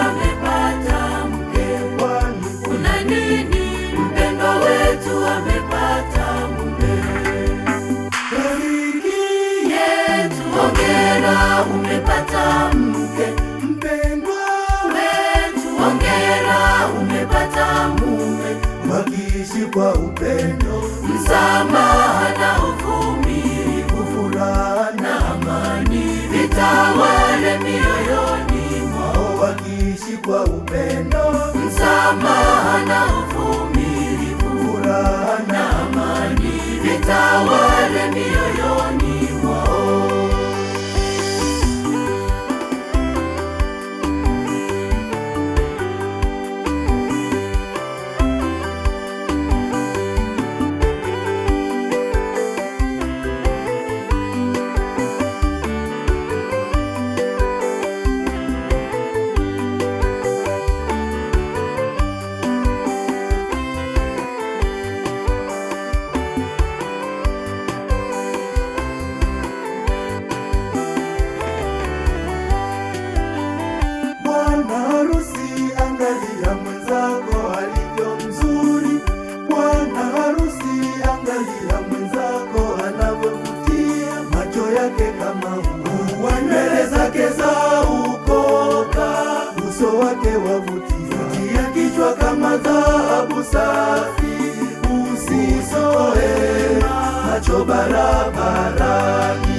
amepata mke. Kuna nini? Mpendwa wetu amepata mume. Rafiki yetu, hongera, umepata mke. mpendwa Wetu, hongera, umepata mume. wakiishi kwa upendo, Msamaha na uvumilivu, furaha na amani vitawale mioyoni mwao. wakiishi kwa upendo, Msamaha na uvumilivu, furaha na amani vitawale mioyoni mwao. Bwana harusi, angalia mwenzako alivyo mzuri. Bwana harusi, angalia mwenzako anavyovutia. Macho yake kama ua, nywele zake za ukoka, uso wake wavutia, kichwa kama dhahabu safi. Usisoe macho barabarani.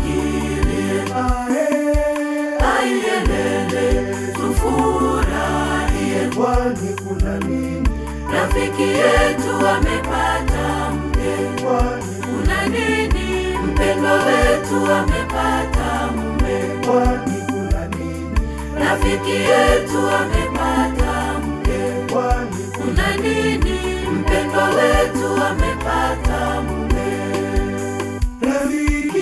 Tushangilie, ayelele, tufurahie, kwani kuna nini? rafiki yetu amepata mke. Kwani Kuna nini? Mpendwa wetu amepata mume. kwani kuna nini? Rafiki yetu amepata mke. Kwani Kuna nini? Mpendwa wetu amepata mume. rafiki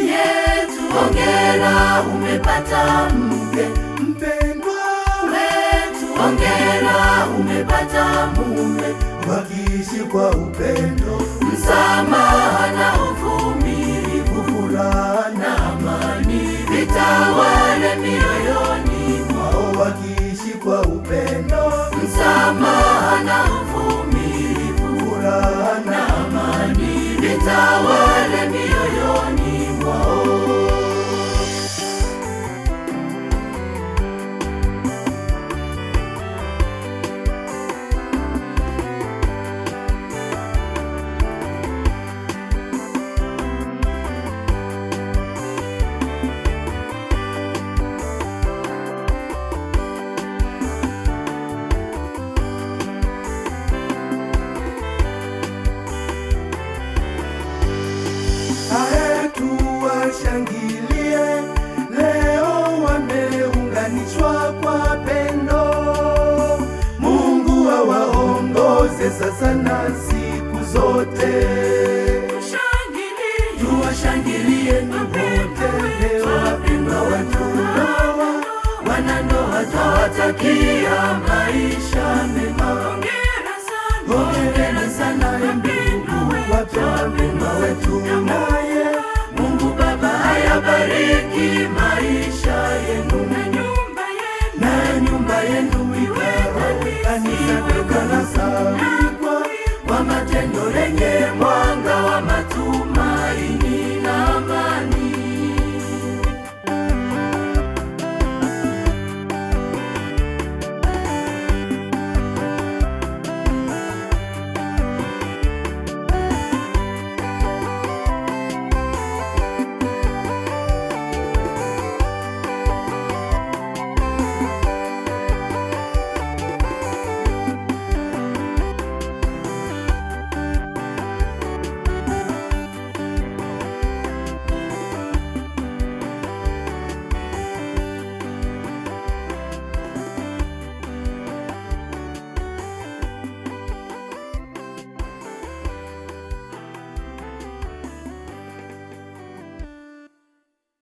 Yetu, hongera, umepata mke. mpendwa Wetu, hongera, umepata mume. wakiishi kwa upendo, Msamaha na uvumilivu, furaha na amani vitawale mioyoni mwao. wakiishi kwa upendo, Msamaha na uvumilivu, furaha na amani vitawale mioyoni mwao. washangilie, leo wameunganishwa kwa pendo. Mungu awaongoze sasa na siku zote. Tuwashangilieni wote leo wapendwa wetu ndoa, wanandoa twawatakia maisha mema. Hongereni sana ndugu wapendwa wetu, naye Mungu Baba ayabariki maisha yenu, na nyumba yenu iwe kanisa, kanisa kwa matendo yenye